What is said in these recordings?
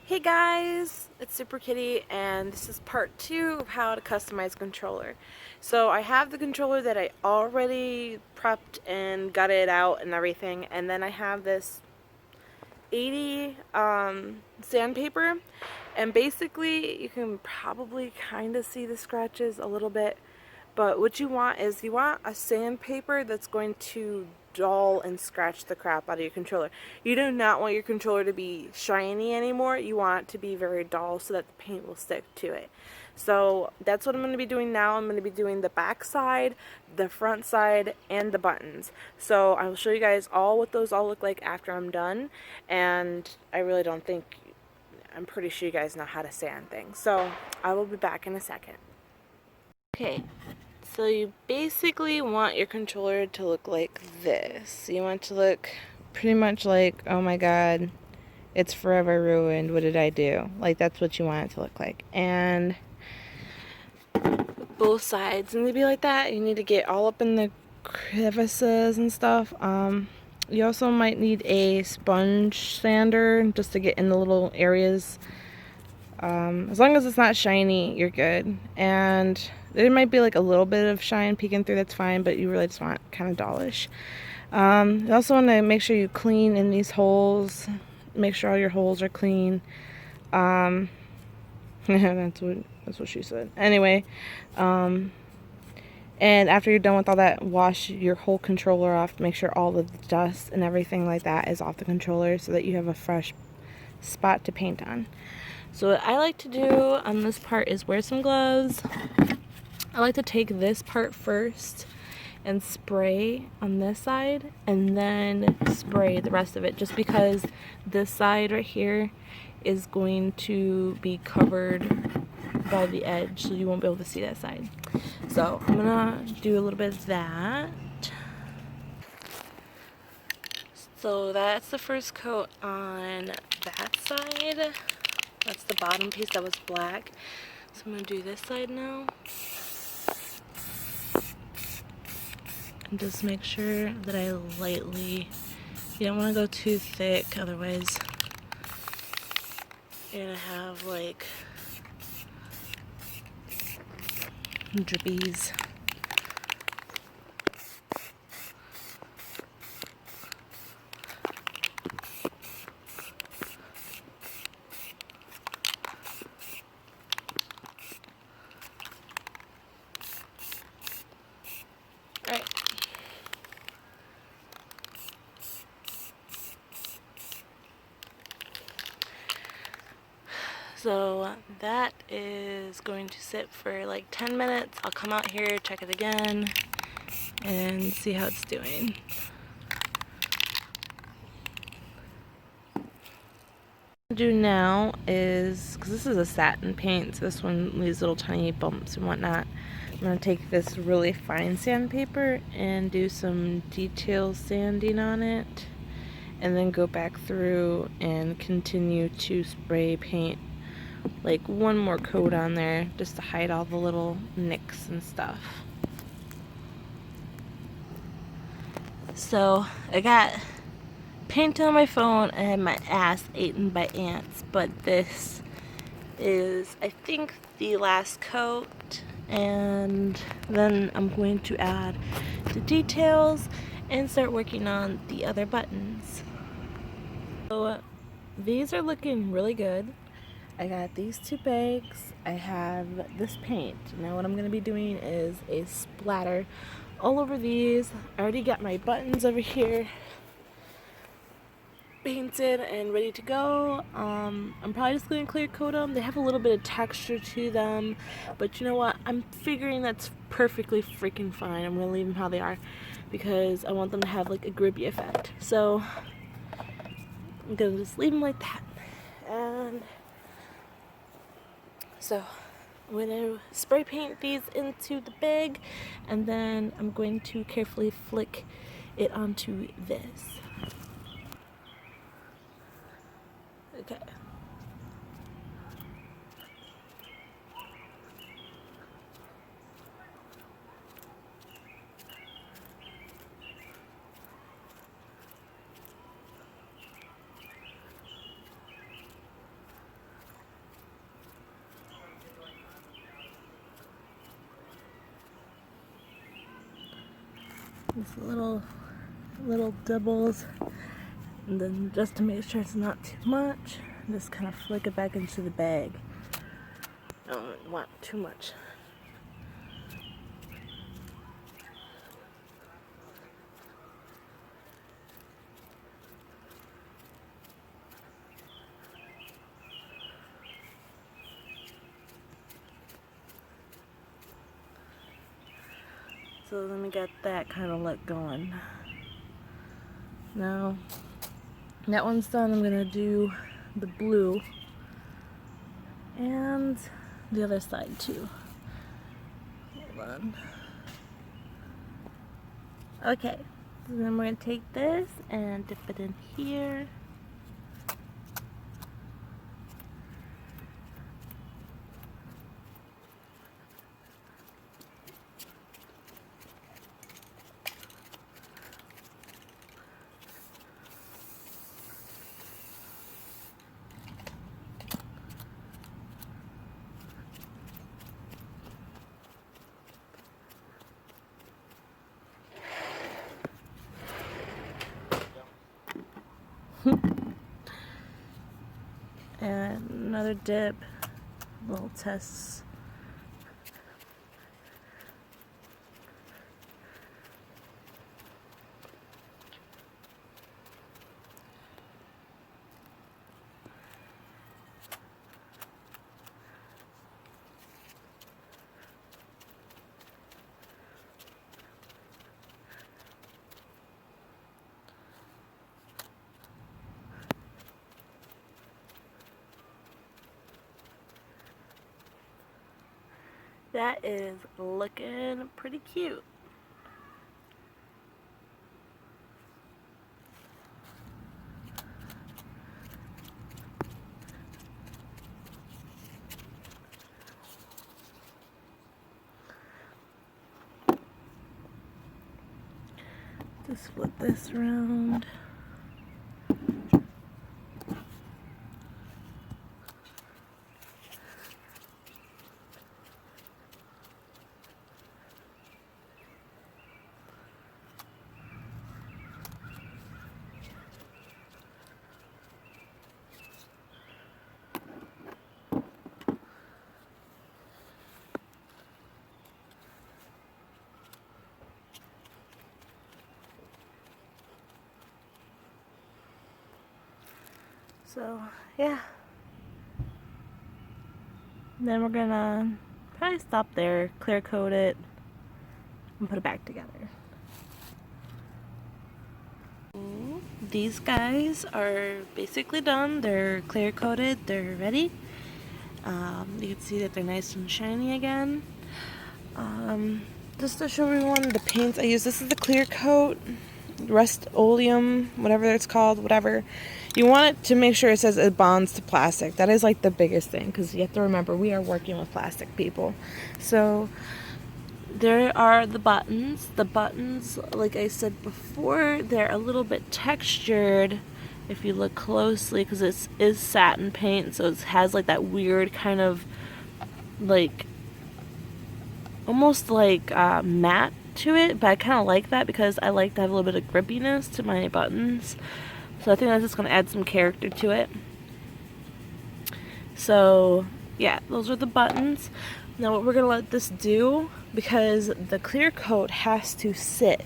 Hey guys, it's Super Kitty, and this is part 2 of how to customize a controller. So I have the controller that I already prepped and got it out and everything, and then I have this 80 sandpaper, and basically you can probably kind of see the scratches a little bit, but what you want is you want a sandpaper that's going to dull and scratch the crap out of your controller. You do not want your controller to be shiny anymore. You want it to be very dull so that the paint will stick to it. So that's what I'm going to be doing now. I'm going to be doing the back side, the front side, and the buttons. So I will show you guys all what those all look like after I'm done. And I really don't think, I'm pretty sure you guys know how to sand things. So I will be back in a second. Okay, so you basically want your controller to look like this. You want it to look pretty much like, oh my god, it's forever ruined, what did I do? Like, that's what you want it to look like. And both sides need to be like that. You need to get all up in the crevices and stuff. You also might need a sponge sander just to get in the little areas. As long as it's not shiny, you're good. And there might be like a little bit of shine peeking through, that's fine, but you really just want kind of dullish. You also want to make sure you clean in these holes. Make sure all your holes are clean. That's what she said. Anyway, and after you're done with all that, wash your whole controller off. Make sure all the dust and everything like that is off the controller so that you have a fresh spot to paint on. So what I like to do on this part is wear some gloves. I like to take this part first and spray on this side and then spray the rest of it, just because this side right here is going to be covered by the edge, so you won't be able to see that side. So I'm gonna do a little bit of that. So that's the first coat on that side. That's the bottom piece that was black. So I'm gonna do this side now. And just make sure that I lightly, you don't want to go too thick, otherwise you're gonna have like drippies. Alright. So that is going to sit for like 10 minutes. I'll come out here, check it again, and see how it's doing. What I'm gonna do now is, because this is a satin paint, so this one leaves little tiny bumps and whatnot, I'm going to take this really fine sandpaper and do some detail sanding on it, and then go back through and continue to spray paint like one more coat on there just to hide all the little nicks and stuff. So I got paint on my phone and had my ass eaten by ants, but this is, I think, the last coat, and then I'm going to add the details and start working on the other buttons. So these are looking really good. I got these 2 bags. I have this paint. Now what I'm going to be doing is a splatter all over these. I already got my buttons over here painted and ready to go. I'm probably just going to clear coat them. They have a little bit of texture to them, but you know what? I'm figuring that's perfectly freaking fine. I'm going to leave them how they are because I want them to have like a grippy effect. So I'm going to just leave them like that. And so I'm going to spray paint these into the bag, and then I'm going to carefully flick it onto this. Okay. Just little dibbles, and then just to make sure it's not too much, just kind of flick it back into the bag. I don't want too much. So let me get that kind of look going. Now, that one's done, I'm gonna do the blue and the other side too. Hold on. Okay, so then we're gonna take this and dip it in here. And another dip, little tests. That is looking pretty cute. Just flip this around. So, yeah. Then we're gonna probably stop there, clear coat it, and put it back together. These guys are basically done. They're clear coated, they're ready. You can see that they're nice and shiny again. Just to show everyone the paints I use, this is the clear coat, Rust-Oleum, whatever it's called, whatever. You want it to make sure it says it bonds to plastic. That is like the biggest thing, because you have to remember we are working with plastic, people. So there are the buttons. The buttons, like I said before, they're a little bit textured if you look closely, because it is satin paint, so it has like that weird kind of like almost like matte to it, but I kind of like that because I like to have a little bit of grippiness to my buttons. So I think that's just going to add some character to it. So yeah, those are the buttons. Now what we're going to let this do, because the clear coat has to sit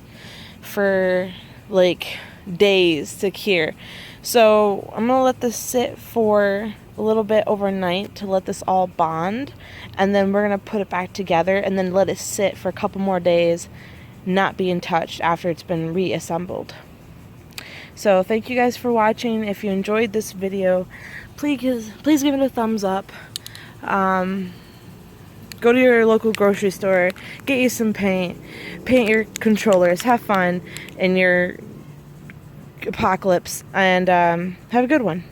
for like days to cure. So I'm going to let this sit for a little bit overnight to let this all bond, and then we're going to put it back together and then let it sit for a couple more days, not being touched after it's been reassembled. So thank you guys for watching. If you enjoyed this video, please give it a thumbs up. Go to your local grocery store, get you some paint your controllers, have fun in your apocalypse, and have a good one.